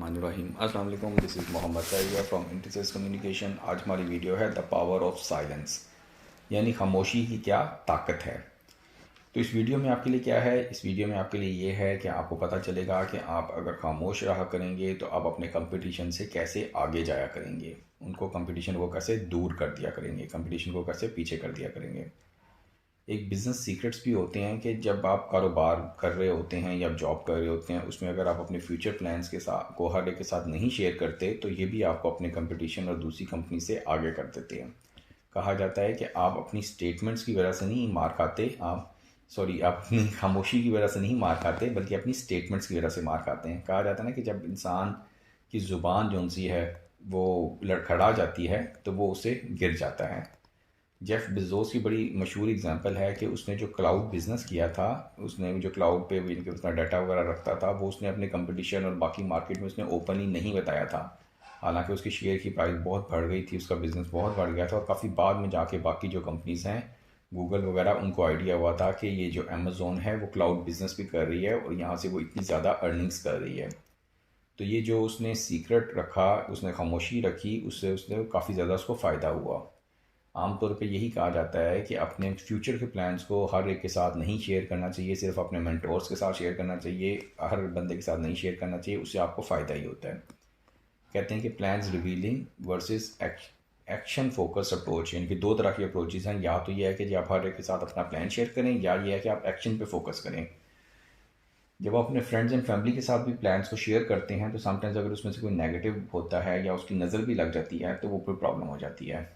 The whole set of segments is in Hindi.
बिस्मिल्लाहिर्रहमानिर्रहीम। अस्सलाम वालेकुम, this is Mohammad Tayyab from इंटीसेस कम्युनिकेशन। आज हमारी वीडियो है द पावर ऑफ साइलेंस, यानी खामोशी की क्या ताकत है। तो इस वीडियो में आपके लिए क्या है, इस वीडियो में आपके लिए ये है कि आपको पता चलेगा कि आप अगर खामोश रहा करेंगे तो आप अपने कंपटीशन से कैसे आगे जाया करेंगे, उनको कंपटीशन को कैसे दूर कर दिया करेंगे, कंपटीशन को कैसे पीछे कर दिया करेंगे। एक बिज़नेस सीक्रेट्स भी होते हैं कि जब आप कारोबार कर रहे होते हैं या जॉब कर रहे होते हैं, उसमें अगर आप अपने फ्यूचर प्लान्स के साथ को हर एक के साथ नहीं शेयर करते तो ये भी आपको अपने कंपटीशन और दूसरी कंपनी से आगे कर देते हैं। कहा जाता है कि आप अपनी स्टेटमेंट्स की वजह से नहीं मार खाते, आप अपनी खामोशी की वजह से नहीं मार खाते, बल्कि अपनी स्टेटमेंट्स की वजह से मार खाते हैं। कहा जाता है ना कि जब इंसान की ज़ुबान जो सी है वो लड़खड़ा जाती है तो वो उसे गिर जाता है। जेफ बेजोस की बड़ी मशहूर एग्जांपल है कि उसने जो क्लाउड बिज़नेस किया था, उसने जो क्लाउड पे इनके उसका डाटा वगैरह रखता था, वो उसने अपने कंपटीशन और बाकी मार्केट में उसने ओपनली नहीं बताया था। हालांकि उसकी शेयर की प्राइस बहुत बढ़ गई थी, उसका बिज़नेस बहुत बढ़ गया था और काफ़ी बाद में जाके बाकी जो कंपनीज़ हैं गूगल वगैरह, उनको आइडिया हुआ था कि ये जो अमेज़ोन है वो क्लाउड बिज़नेस भी कर रही है और यहाँ से वो इतनी ज़्यादा अर्निंग्स कर रही है। तो ये जो उसने सीक्रेट रखा, उसने खामोशी रखी, उससे उसने काफ़ी ज़्यादा उसको फ़ायदा हुआ। आमतौर पे यही कहा जाता है कि अपने फ्यूचर के प्लान्स को हर एक के साथ नहीं शेयर करना चाहिए, सिर्फ अपने मेंटोर्स के साथ शेयर करना चाहिए, हर बंदे के साथ नहीं शेयर करना चाहिए, उससे आपको फ़ायदा ही होता है। कहते हैं कि plans revealing versus action focus approach, यानी कि दो तरह की अप्रोचेज हैं। या तो ये है कि आप हर एक के साथ अपना प्लान शेयर करें, या ये है कि आप एक्शन पे फोकस करें। जब आप अपने फ्रेंड्स एंड फैमिली के साथ भी प्लान्स को शेयर करते हैं तो समटाइम्स अगर उसमें से कोई नेगेटिव होता है या उसकी नज़र भी लग जाती है तो वो कोई प्रॉब्लम हो जाती है।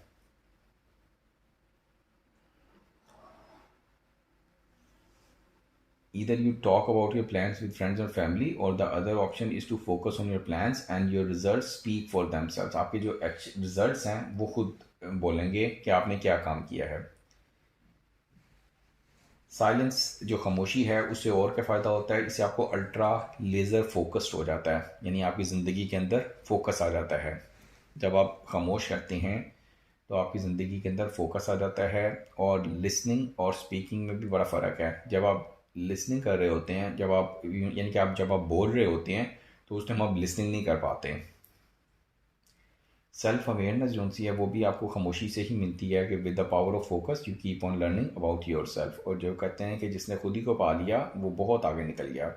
Either you talk about your plans with friends or family, or the other option is to focus on your plans and your results speak for themselves. आपके जो रिजल्ट्स हैं वो खुद बोलेंगे कि आपने क्या काम किया है। साइलेंस जो खामोशी है उससे और क्या फ़ायदा होता है, इससे आपको अल्ट्रा लेज़र फोकस्ड हो जाता है, यानी आपकी ज़िंदगी के अंदर फोकस आ जाता है। जब आप खामोश रहते हैं तो आपकी ज़िंदगी के अंदर फोकस आ जाता है। और लिसनिंग और स्पीकिंग में भी बड़ा फ़र्क है। जब आप लिसनिंग कर रहे होते हैं, जब आप यानी कि आप जब आप बोल रहे होते हैं तो उस टाइम आप लिसनिंग नहीं कर पाते। सेल्फ अवेयरनेस जो सी है वो भी आपको खामोशी से ही मिलती है कि with the power of focus you keep on learning about your self. और जो कहते हैं कि जिसने खुद ही को पा लिया वो बहुत आगे निकल गया।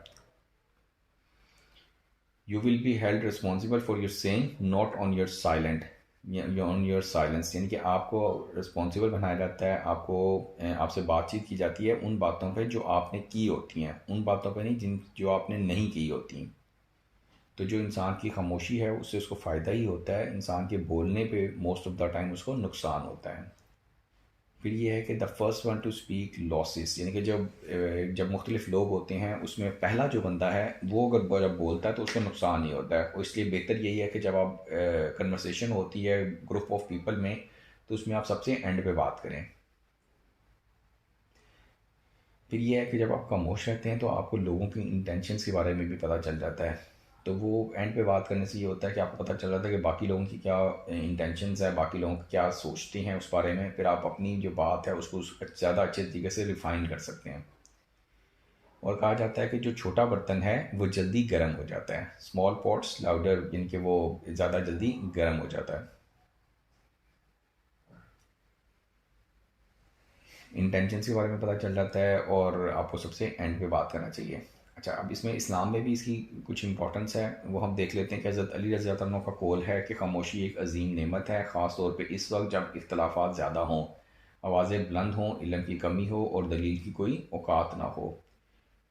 You will be held responsible for your saying not on your silent, on your silence, यानी कि आपको रिस्पॉन्सिबल बनाया जाता है, आपको आपसे बातचीत की जाती है उन बातों पे जो आपने की होती हैं, उन बातों पे नहीं जिन जो आपने नहीं की होती। तो जो इंसान की खामोशी है उससे उसको फ़ायदा ही होता है, इंसान के बोलने पे मोस्ट ऑफ द टाइम उसको नुकसान होता है। फिर ये है कि the first one two speak losses, यानी कि जब मुख्तलिफ लोग होते हैं उसमें पहला जो बंदा है वो अगर जब बोलता है तो उसको नुकसान नहीं होता है। और इसलिए बेहतर यही है कि जब आप कन्वर्सेशन होती है ग्रुप ऑफ पीपल में तो उसमें आप सबसे एंड पे बात करें। फिर ये है कि जब आप खामोश रहते हैं तो आपको लोगों की इंटेंशंस के बारे में भी पता चल जाता है। तो वो एंड पे बात करने से ये होता है कि आपको पता चल जाता है कि बाकी लोगों की क्या इंटेंशंस है, बाकी लोग क्या सोचते हैं उस बारे में। फिर आप अपनी जो बात है उसको ज़्यादा अच्छे तरीके से रिफ़ाइन कर सकते हैं। और कहा जाता है कि जो छोटा बर्तन है वो जल्दी गर्म हो जाता है, स्मॉल पॉट्स लाउडर, यानी कि वो ज़्यादा जल्दी गर्म हो जाता है। इंटेंशंस के बारे में पता चल जाता है और आपको सबसे एंड पे बात करना चाहिए। अच्छा, अब इसमें इस्लाम में भी इसकी कुछ इंपॉर्टेंस है, वो हम देख लेते हैं कि हज़रत अली रज़ी अल्लाह अन्हु का कौल है कि खामोशी एक अजीम नेमत है, ख़ास तौर पे इस वक्त जब इख्तलाफात ज़्यादा हों, आवाज़ें बुलंद हों, इल्म की कमी हो और दलील की कोई औकात ना हो।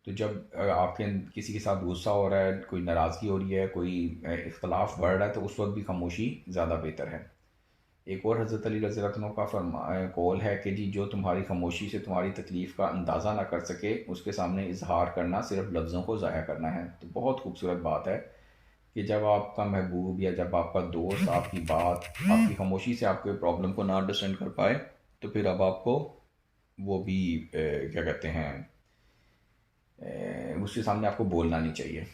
तो जब आपके किसी के साथ गुस्सा हो रहा है, कोई नाराज़गी हो रही है, कोई इख्तलाफ बढ़ रहा है, तो उस वक्त भी खामोशी ज़्यादा बेहतर है। एक और हज़रत अली रज़ी अल्लाह अन्हु का कौल है कि जी जो तुम्हारी खामोशी से तुम्हारी तकलीफ़ का अंदाज़ा ना कर सके उसके सामने इजहार करना सिर्फ लफ्ज़ों को ज़ाया करना है। तो बहुत खूबसूरत बात है कि जब आपका महबूब या जब आपका दोस्त आपकी बात, आपकी खामोशी से आपके प्रॉब्लम को ना अंडरस्टैंड कर पाए तो फिर अब आपको वो भी क्या कहते हैं, उसके सामने आपको बोलना नहीं चाहिए।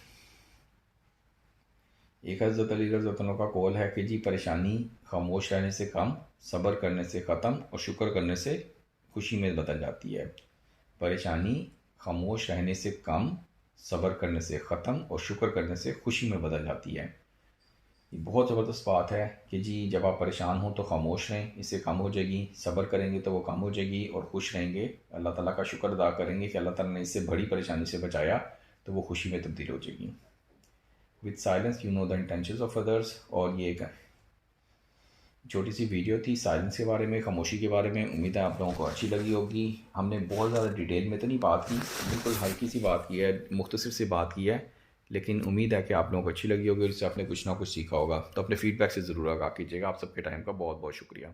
एक हज़रत अली रज़ी अल्लाह अन्हु का कौल है कि जी परेशानी खामोश रहने से कम, सब्र करने से ख़त्म और शुक्र करने से खुशी में बदल जाती है। परेशानी खामोश रहने से कम, सब्र करने से ख़त्म और शुक्र करने से खुशी में बदल जाती है। ये बहुत ज़बरदस्त बात है कि जी जब आप परेशान हो तो खामोश रहें, इससे कम हो जाएगी। सब्र करेंगे तो वो कम हो जाएगी और खुश रहेंगे, अल्लाह ताला का शुक्र अदा करेंगे कि अल्लाह ताला ने इससे बड़ी परेशानी से बचाया, तो वो खुशी में तब्दील हो जाएगी। With silence you know the intentions of others. और ये एक छोटी सी वीडियो थी साइलेंस के बारे में, खामोशी के बारे में। उम्मीद है आप लोगों को अच्छी लगी होगी। हमने बहुत ज़्यादा डिटेल में तो नहीं बात की, बिल्कुल हल्की सी बात की है, मुख्तसर सी बात की है, लेकिन उम्मीद है कि आप लोगों को अच्छी लगी होगी और इससे आपने कुछ ना कुछ सीखा होगा। तो अपने फीडबैक से ज़रूर आगाह कीजिएगा। आप सबके टाइम का बहुत बहुत शुक्रिया।